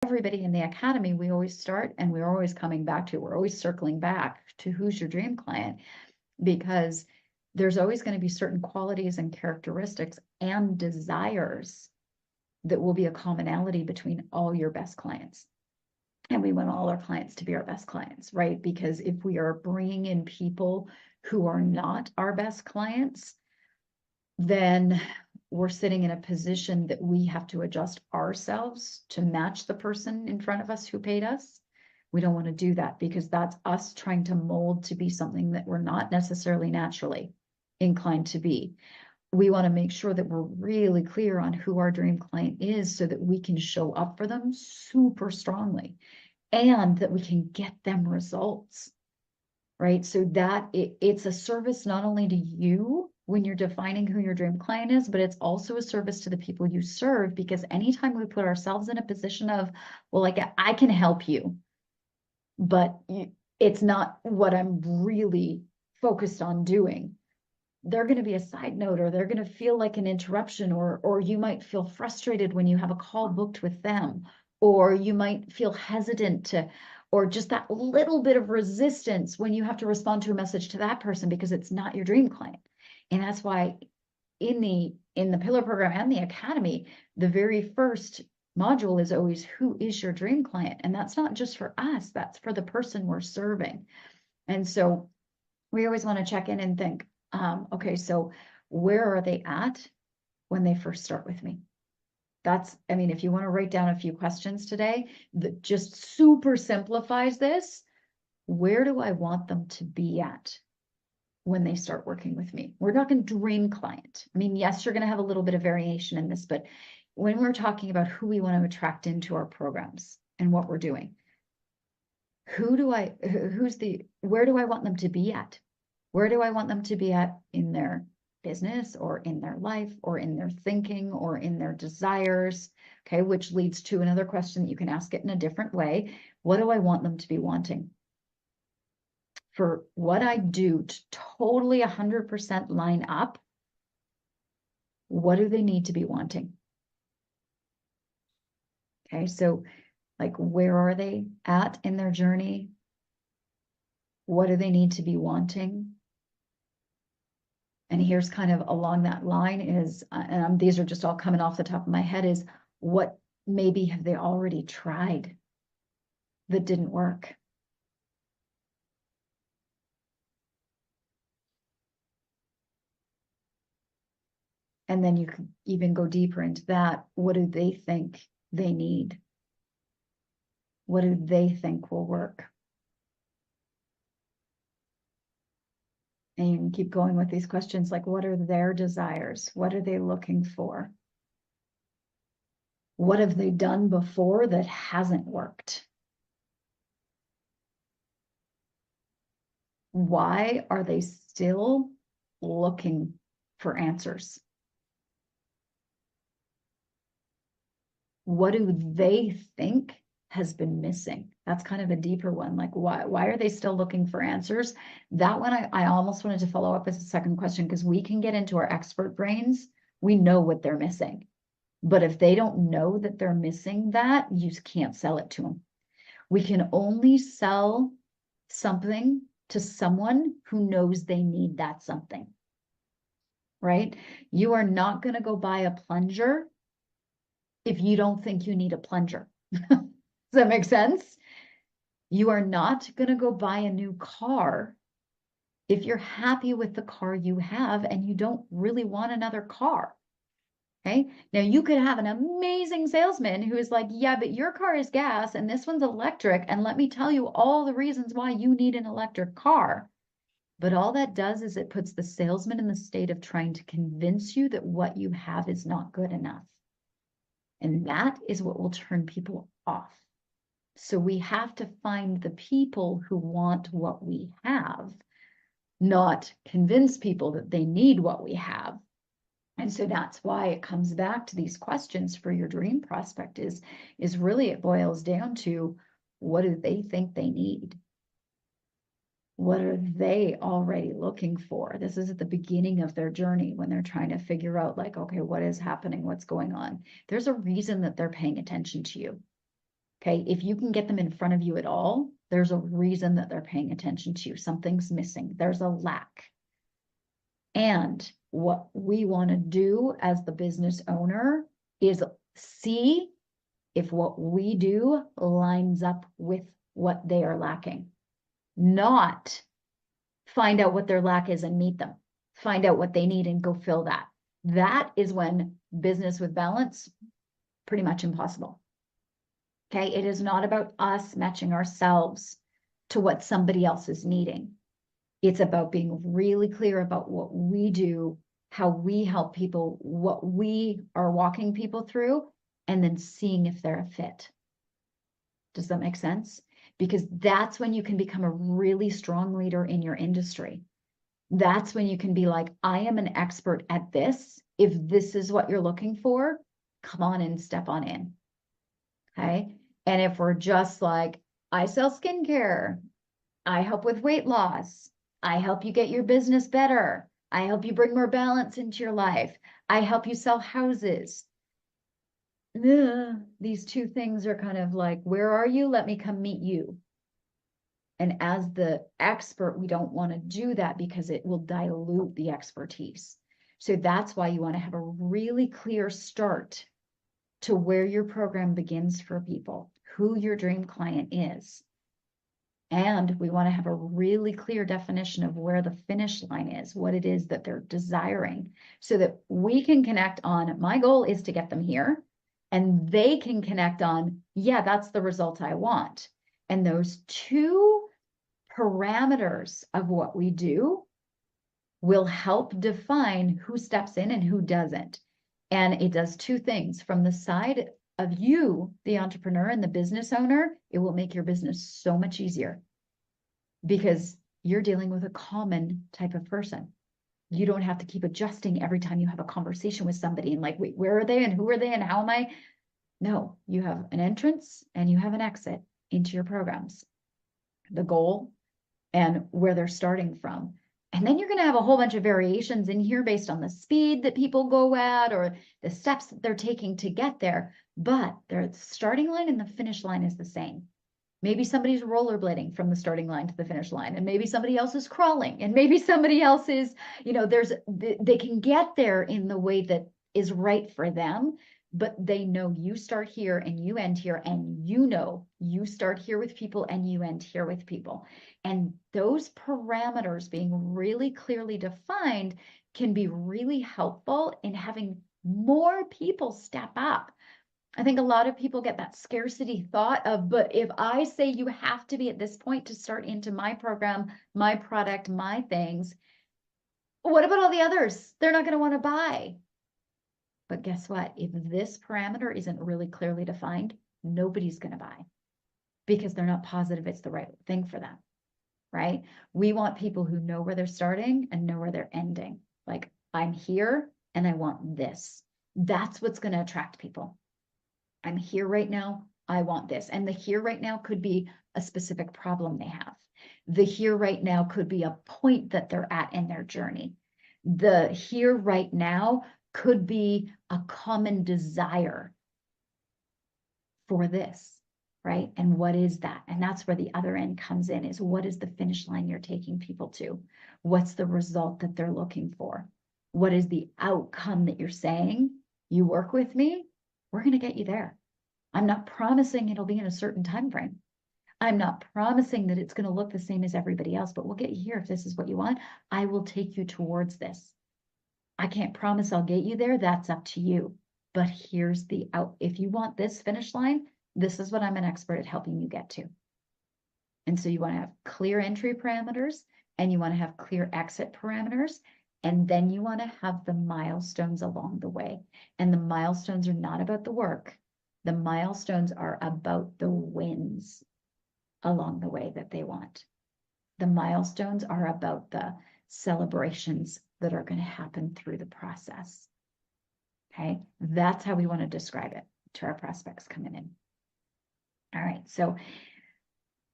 everybody in the academy, we always start and we're always coming back to, we're always circling back to who's your dream client, because there's always going to be certain qualities and characteristics and desires that will be a commonality between all your best clients. And we want all our clients to be our best clients, right? Because if we are bringing in people who are not our best clients, then we're sitting in a position that we have to adjust ourselves to match the person in front of us who paid us. We don't want to do that, because that's us trying to mold to be something that we're not necessarily naturally inclined to be. We want to make sure that we're really clear on who our dream client is, so that we can show up for them super strongly and that we can get them results, right? So that it's a service not only to you when you're defining who your dream client is, but it's also a service to the people you serve, because anytime we put ourselves in a position of, well, like, I can help you, but it's not what I'm really focused on doing, they're going to be a side note, or they're going to feel like an interruption, or you might feel frustrated when you have a call booked with them, or you might feel hesitant to, or just that little bit of resistance when you have to respond to a message to that person, because it's not your dream client. And that's why in the Pillar program and the Academy, the very first module is always, who is your dream client? And that's not just for us, that's for the person we're serving. And so we always want to check in and think, okay, so where are they at when they first start with me? That's, I mean, if you want to write down a few questions today that just super simplifies this, where do I want them to be at when they start working with me? We're talking dream client. I mean, yes, you're going to have a little bit of variation in this, but when we're talking about who we want to attract into our programs and what we're doing, where do I want them to be at? Where do I want them to be at in their business, or in their life, or in their thinking, or in their desires? Okay, which leads to another question that you can ask it in a different way. What do I want them to be wanting? For what I do to totally 100% line up, what do they need to be wanting? Okay, so like, where are they at in their journey? What do they need to be wanting? And here's kind of along that line is, and these are just all coming off the top of my head, is what maybe have they already tried that didn't work? And then you can even go deeper into that. What do they think they need? What do they think will work? And you can keep going with these questions, like, what are their desires? What are they looking for? What have they done before that hasn't worked? Why are they still looking for answers? What do they think has been missing? That's kind of a deeper one. Like, why are they still looking for answers? That one, I almost wanted to follow up as a second question, because we can get into our expert brains. We know what they're missing. But if they don't know that they're missing that, you can't sell it to them. We can only sell something to someone who knows they need that something, right? You are not going to go buy a plunger if you don't think you need a plunger. Does that make sense? You are not going to go buy a new car if you're happy with the car you have and you don't really want another car. Okay. Now you could have an amazing salesman who is like, yeah, but your car is gas and this one's electric. And let me tell you all the reasons why you need an electric car. But all that does is it puts the salesman in the state of trying to convince you that what you have is not good enough. And that is what will turn people off. So we have to find the people who want what we have, not convince people that they need what we have. And so that's why it comes back to these questions for your dream prospect is really, it boils down to, what do they think they need? What are they already looking for? This is at the beginning of their journey when they're trying to figure out, like, okay, what is happening? What's going on? There's a reason that they're paying attention to you. Okay. If you can get them in front of you at all, there's a reason that they're paying attention to you. Something's missing. There's a lack. And what we want to do as the business owner is see if what we do lines up with what they are lacking, not find out what their lack is and meet them, find out what they need and go fill that. That is when business with balance, pretty much impossible. Okay. It is not about us matching ourselves to what somebody else is needing. It's about being really clear about what we do, how we help people, what we are walking people through, and then seeing if they're a fit. Does that make sense? Because that's when you can become a really strong leader in your industry. That's when you can be like, I am an expert at this. If this is what you're looking for, come on and step on in. Okay. And if we're just like, I sell skincare, I help with weight loss, I help you get your business better, I help you bring more balance into your life, I help you sell houses. These two things are kind of like, where are you? Let me come meet you. And as the expert, we don't want to do that because it will dilute the expertise. So that's why you want to have a really clear start to where your program begins for people, who your dream client is. And we want to have a really clear definition of where the finish line is, what it is that they're desiring, so that we can connect on, my goal is to get them here, and they can connect on, yeah, that's the result I want. And those two parameters of what we do will help define who steps in and who doesn't. And it does two things. From the side of you, the entrepreneur and the business owner, it will make your business so much easier because you're dealing with a common type of person. You don't have to keep adjusting every time you have a conversation with somebody and like, wait, where are they and who are they and how am I? No, you have an entrance and you have an exit into your programs, the goal and where they're starting from. And then you're going to have a whole bunch of variations in here based on the speed that people go at or the steps that they're taking to get there. But their starting line and the finish line is the same. Maybe somebody's rollerblading from the starting line to the finish line, and maybe somebody else is crawling, and maybe somebody else is, they can get there in the way that is right for them, but they know you start here and you end here, and you start here with people and you end here with people. And those parameters being really clearly defined can be really helpful in having more people step up. I think a lot of people get that scarcity thought of, but if I say you have to be at this point to start into my program, my product, my things, what about all the others? They're not going to want to buy. But guess what? If this parameter isn't really clearly defined, nobody's going to buy because they're not positive it's the right thing for them, right? We want people who know where they're starting and know where they're ending. Like, I'm here and I want this. That's what's going to attract people. I'm here right now. I want this. And the here right now could be a specific problem they have. The here right now could be a point that they're at in their journey. The here right now could be a common desire for this, right? And what is that? And that's where the other end comes in, is what is the finish line you're taking people to? What's the result that they're looking for? What is the outcome that you're saying? You work with me, we're going to get you there. I'm not promising it'll be in a certain time frame. I'm not promising that it's going to look the same as everybody else, but we'll get you here if this is what you want. I will take you towards this. I can't promise I'll get you there. That's up to you. But here's the out. If you want this finish line, this is what I'm an expert at helping you get to. And so you want to have clear entry parameters and you want to have clear exit parameters. And then you want to have the milestones along the way. And the milestones are not about the work. The milestones are about the wins along the way that they want. The milestones are about the celebrations that are going to happen through the process. Okay, that's how we want to describe it to our prospects coming in. All right, so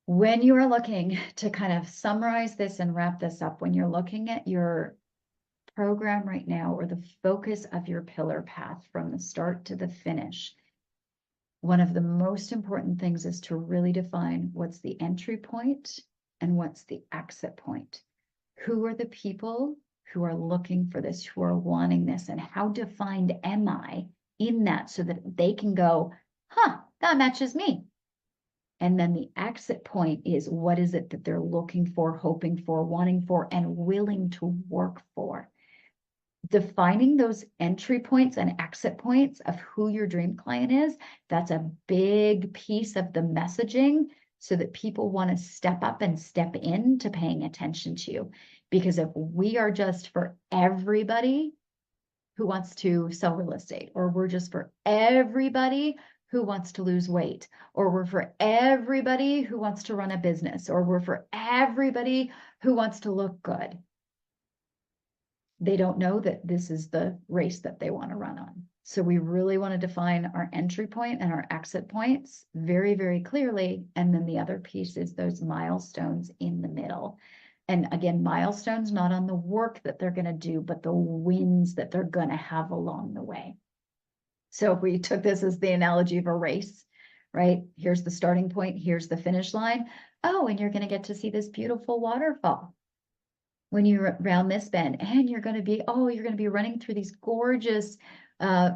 when you are looking to kind of summarize this and wrap this up, when you're looking at your program right now or the focus of your pillar path from the start to the finish, one of the most important things is to really define what's the entry point and what's the exit point. Who are the people who are looking for this, who are wanting this, and how defined am I in that so that they can go, huh, that matches me. And then the exit point is, what is it that they're looking for, hoping for, wanting for, and willing to work for? Defining those entry points and exit points of who your dream client is, that's a big piece of the messaging so that people want to step up and step into paying attention to you. Because if we are just for everybody who wants to sell real estate, or we're just for everybody who wants to lose weight, or we're for everybody who wants to run a business, or we're for everybody who wants to look good, they don't know that this is the race that they want to run on. So we really want to define our entry point and our exit points very, very clearly. And then the other piece is those milestones in the middle. And again, milestones not on the work that they're going to do, but the wins that they're going to have along the way. So if we took this as the analogy of a race, right? Here's the starting point, here's the finish line. Oh, and you're going to get to see this beautiful waterfall when you're around this bend, and you're going to be running through these gorgeous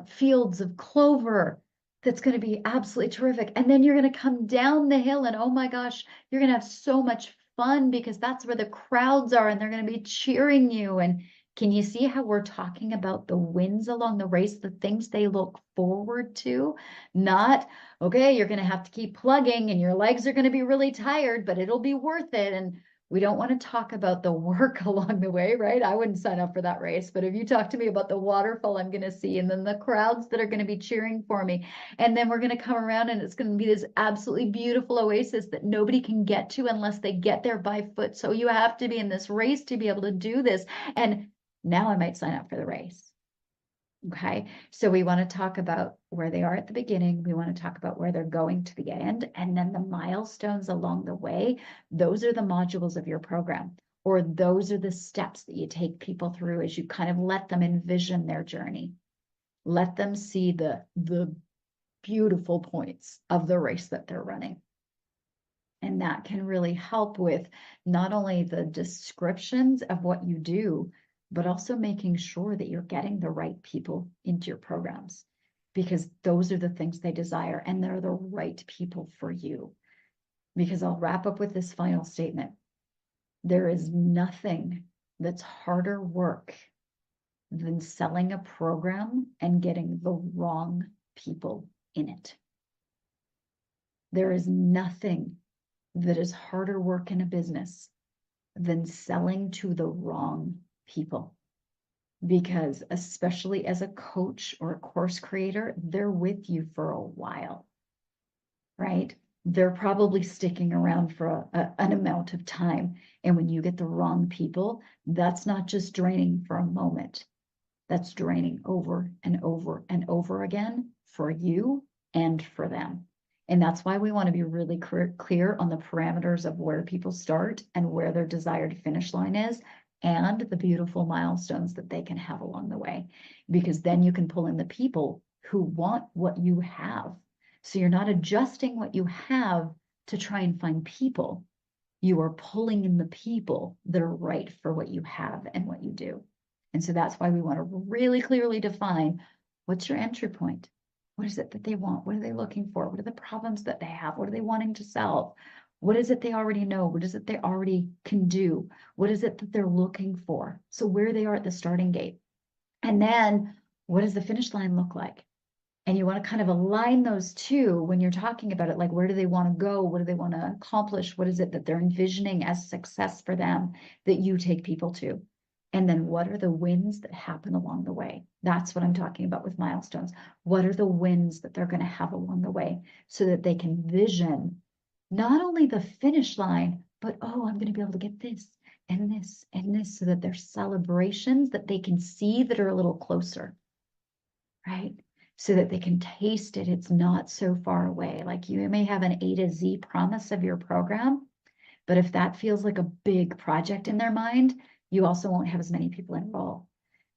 fields of clover. That's going to be absolutely terrific. And then you're going to come down the hill, and oh my gosh, you're going to have so much fun because that's where the crowds are and they're going to be cheering you. And can you see how we're talking about the wins along the race, the things they look forward to? Not, okay, you're going to have to keep plugging and your legs are going to be really tired, but it'll be worth it. And we don't want to talk about the work along the way, right? I wouldn't sign up for that race. But if you talk to me about the waterfall I'm going to see, and then the crowds that are going to be cheering for me, and then we're going to come around and it's going to be this absolutely beautiful oasis that nobody can get to unless they get there by foot. So you have to be in this race to be able to do this. And now I might sign up for the race. Okay, so we want to talk about where they are at the beginning. We want to talk about where they're going to the end, and then the milestones along the way. Those are the modules of your program, or those are the steps that you take people through as you kind of let them envision their journey. Let them see the beautiful points of the race that they're running. And that can really help with not only the descriptions of what you do, but also making sure that you're getting the right people into your programs, because those are the things they desire and they're the right people for you. Because I'll wrap up with this final statement. There is nothing that's harder work than selling a program and getting the wrong people in it. There is nothing that is harder work in a business than selling to the wrong people, because especially as a coach or a course creator, they're with you for a while, right? They're probably sticking around for an amount of time. And when you get the wrong people, that's not just draining for a moment. That's draining over and over and over again for you and for them. And that's why we want to be really clear on the parameters of where people start and where their desired finish line is, and the beautiful milestones that they can have along the way. Because then you can pull in the people who want what you have. So you're not adjusting what you have to try and find people. You are pulling in the people that are right for what you have and what you do. And so that's why we want to really clearly define, what's your entry point? What is it that they want? What are they looking for? What are the problems that they have? What are they wanting to solve? What is it they already know? What is it they already can do? What is it that they're looking for? So where they are at the starting gate. And then what does the finish line look like? And you want to kind of align those two when you're talking about it, like where do they want to go? What do they want to accomplish? What is it that they're envisioning as success for them that you take people to? And then what are the wins that happen along the way? That's what I'm talking about with milestones. What are the wins that they're going to have along the way so that they can vision not only the finish line, but, oh, I'm going to be able to get this and this and this, so that there's celebrations that they can see that are a little closer, right? So that they can taste it. It's not so far away. Like you may have an A to Z promise of your program, but if that feels like a big project in their mind, you also won't have as many people enroll.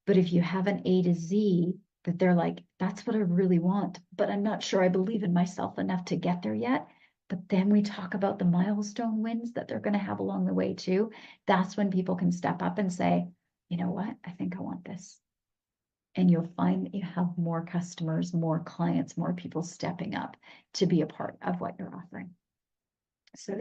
But if you have an A to Z that they're like, that's what I really want, but I'm not sure I believe in myself enough to get there yet. But then we talk about the milestone wins that they're going to have along the way too. That's when people can step up and say, you know what, I think I want this. And you'll find that you have more customers, more clients, more people stepping up to be a part of what you're offering. So there.